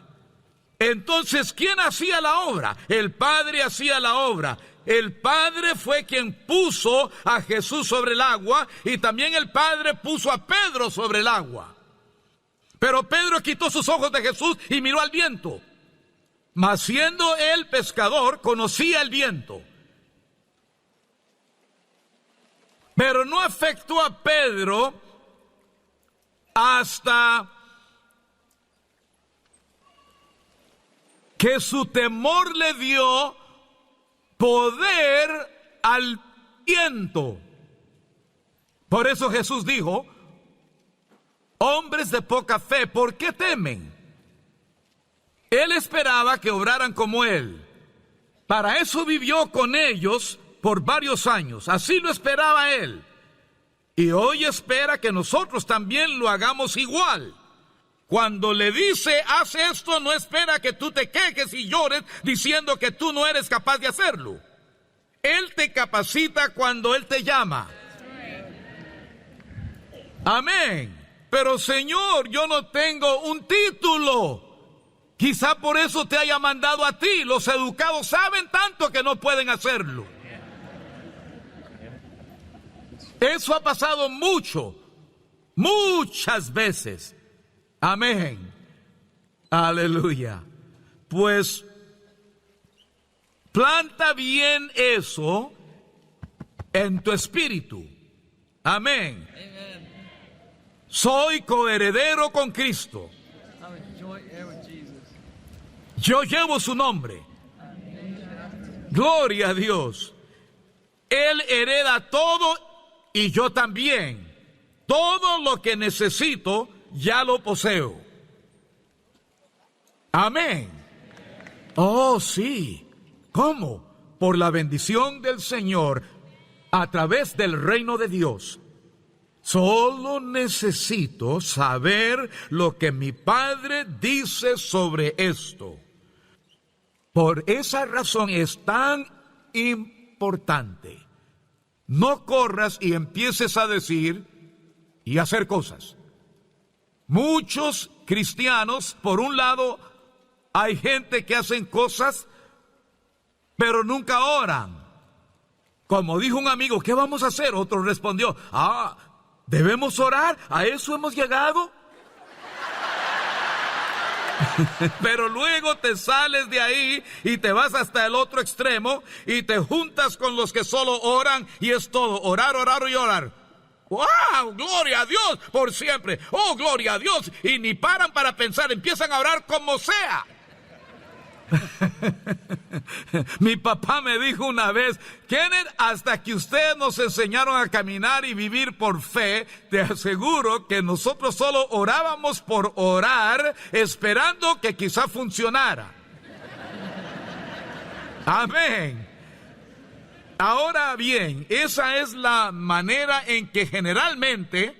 Entonces, ¿quién hacía la obra? El Padre hacía la obra. El Padre fue quien puso a Jesús sobre el agua, y también el Padre puso a Pedro sobre el agua. Pero Pedro quitó sus ojos de Jesús y miró al viento. Mas siendo él pescador, conocía el viento. Pero no afectó a Pedro hasta que su temor le dio poder al viento. Por eso Jesús dijo: hombres de poca fe, ¿por qué temen? Él esperaba que obraran como él. Para eso vivió con ellos por varios años. Así lo esperaba él. Y hoy espera que nosotros también lo hagamos igual. Cuando le dice, haz esto, no espera que tú te quejes y llores diciendo que tú no eres capaz de hacerlo. Él te capacita cuando Él te llama. Amén. Pero Señor, yo no tengo un título. Quizá por eso te haya mandado a ti. Los educados saben tanto que no pueden hacerlo. Eso ha pasado mucho. muchas veces. Amén. Aleluya. Pues planta bien eso en tu espíritu. Amén. Soy coheredero con Cristo. Yo llevo su nombre. Gloria a Dios. Él hereda todo y yo también. Todo lo que necesito ya lo poseo. Amén. Oh, sí. ¿Cómo? Por la bendición del Señor a través del reino de Dios. Solo necesito saber lo que mi Padre dice sobre esto. Por esa razón es tan importante. No corras y empieces a decir y hacer cosas. Muchos cristianos, por un lado, hay gente que hacen cosas, pero nunca oran. Como dijo un amigo, ¿qué vamos a hacer? Otro respondió, ¿debemos orar? ¿A eso hemos llegado? Pero luego te sales de ahí y te vas hasta el otro extremo y te juntas con los que solo oran y es todo, orar, orar y orar. ¡Wow! ¡Gloria a Dios por siempre! ¡Oh, gloria a Dios! Y ni paran para pensar, empiezan a orar como sea. Mi papá me dijo una vez, Kenneth, hasta que ustedes nos enseñaron a caminar y vivir por fe, te aseguro que nosotros solo orábamos por orar, esperando que quizá funcionara. Amén. Ahora bien, esa es la manera en que generalmente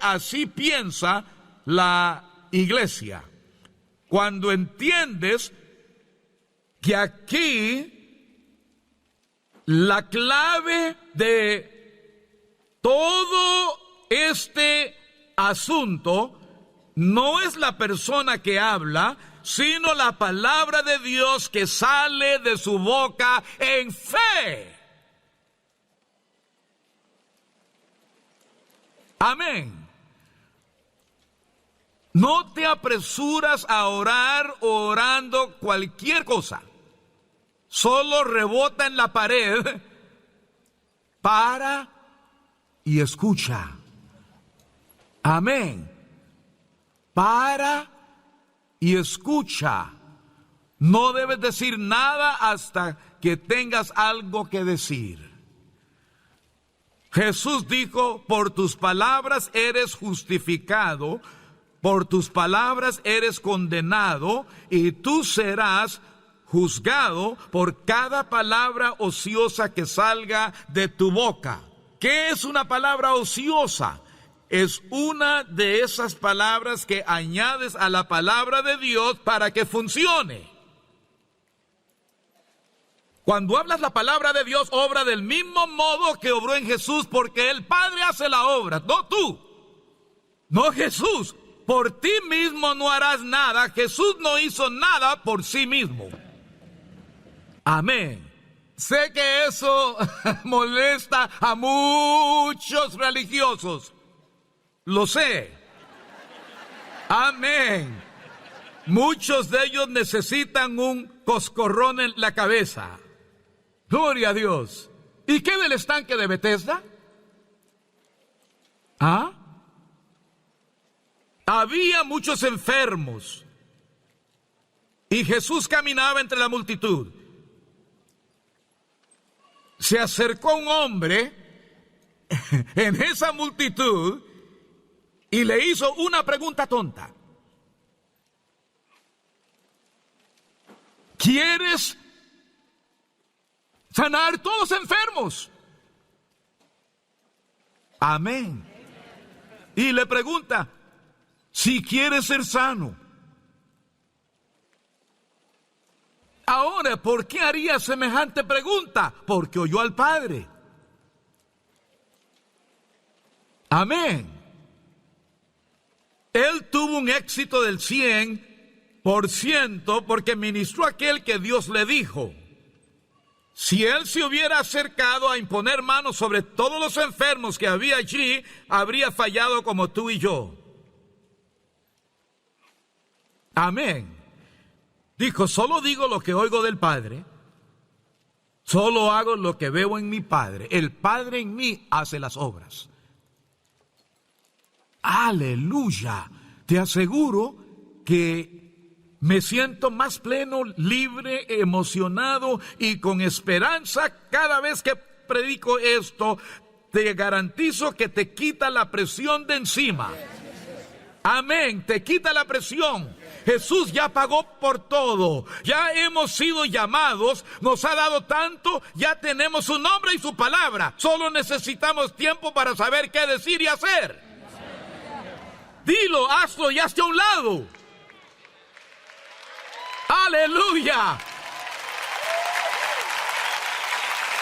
así piensa la iglesia. Cuando entiendes que aquí la clave de todo este asunto no es la persona que habla, sino la palabra de Dios que sale de su boca en fe. Amén. No te apresuras a orar orando cualquier cosa. Solo rebota en la pared. Para y escucha. Amén. Para y escucha. No debes decir nada hasta que tengas algo que decir. Jesús dijo, por tus palabras eres justificado, por tus palabras eres condenado, y tú serás juzgado por cada palabra ociosa que salga de tu boca. ¿Qué es una palabra ociosa? Es una de esas palabras que añades a la palabra de Dios para que funcione. Cuando hablas la palabra de Dios, obra del mismo modo que obró en Jesús, porque el Padre hace la obra, no tú, no Jesús. Por ti mismo no harás nada. Jesús no hizo nada por sí mismo. Amén. Sé que eso molesta a muchos religiosos. Lo sé. Amén. Muchos de ellos necesitan un coscorrón en la cabeza. Gloria a Dios. ¿Y qué del estanque de Bethesda? Había muchos enfermos y Jesús caminaba entre la multitud. Se acercó un hombre en esa multitud y le hizo una pregunta tonta. ¿Quieres sanar todos los enfermos? Amén. Y le pregunta, si quieres ser sano. Ahora, ¿por qué haría semejante pregunta? Porque oyó al Padre. Amén. Él tuvo un éxito del 100% porque ministró aquel que Dios le dijo. Si él se hubiera acercado a imponer manos sobre todos los enfermos que había allí, habría fallado como tú y yo. Amén. Dijo, solo digo lo que oigo del Padre, solo hago lo que veo en mi Padre. El Padre en mí hace las obras. Aleluya. Te aseguro que me siento más pleno, libre, emocionado y con esperanza cada vez que predico esto. Te garantizo que te quita la presión de encima. Amén, te quita la presión. Jesús ya pagó por todo. Ya hemos sido llamados, nos ha dado tanto, ya tenemos su nombre y su palabra. Solo necesitamos tiempo para saber qué decir y hacer. Dilo, hazlo y hazte a un lado. ¡Aleluya!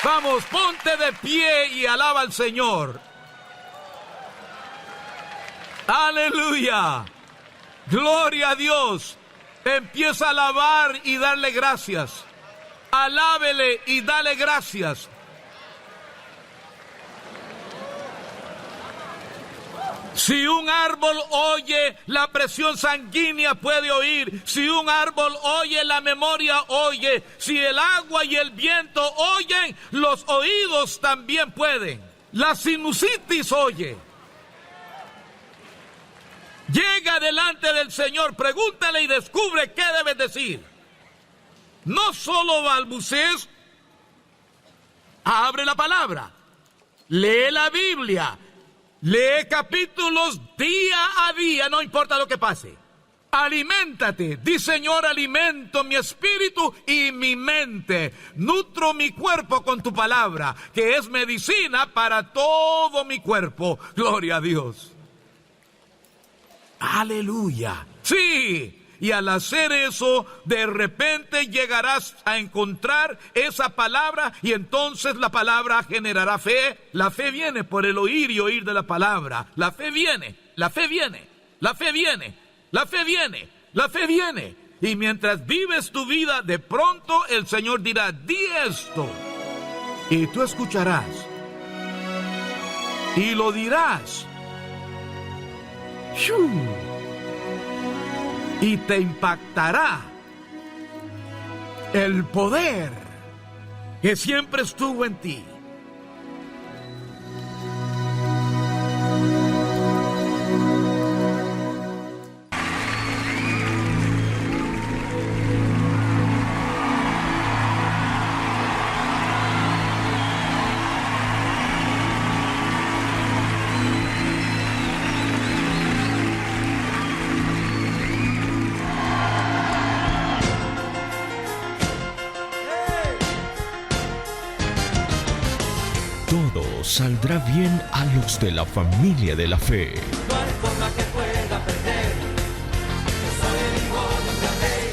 Vamos, ponte de pie y alaba al Señor. ¡Aleluya! ¡Gloria a Dios! Empieza a alabar y darle gracias. Alábele y dale gracias. Si un árbol oye, la presión sanguínea puede oír. Si un árbol oye, la memoria oye. Si el agua y el viento oyen, los oídos también pueden. La sinusitis oye. Llega delante del Señor, pregúntale y descubre qué debes decir. No solo balbucees, abre la palabra, lee la Biblia, lee capítulos día a día, no importa lo que pase. Aliméntate, di Señor, alimento mi espíritu y mi mente. Nutro mi cuerpo con tu palabra, que es medicina para todo mi cuerpo. Gloria a Dios. Aleluya. Sí, y al hacer eso, de repente llegarás a encontrar esa palabra y entonces la palabra generará fe. La fe viene por el oír y oír de la palabra. La fe viene, la fe viene, la fe viene, la fe viene, la fe viene. Y mientras vives tu vida, de pronto el Señor dirá, di esto. Y tú escucharás. Y lo dirás. Y te impactará el poder que siempre estuvo en ti. Todo saldrá bien a los de la familia de la fe. No hay forma que pueda perder. Yo soy el hijo de un gran rey.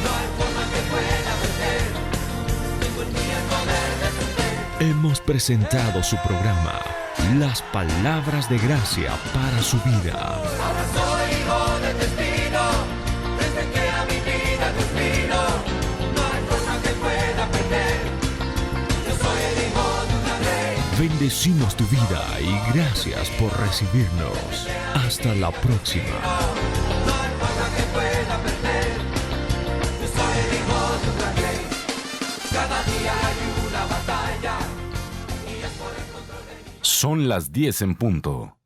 No hay forma que pueda perder. Tengo en mí el poder de vencer. Hemos presentado su programa, Las Palabras de Gracia para su vida. Ahora soy hijo de destino. Desde que a mi vida Dios vino. No hay forma que pueda perder. Yo soy el hijo de un gran rey. Bendecimos tu vida y gracias por recibirnos. Hasta la próxima. No hay forma que pueda perder. Yo soy el hijo de un gran rey. Cada día hay una batalla. Y es por el control de mí. Son las 10 en punto.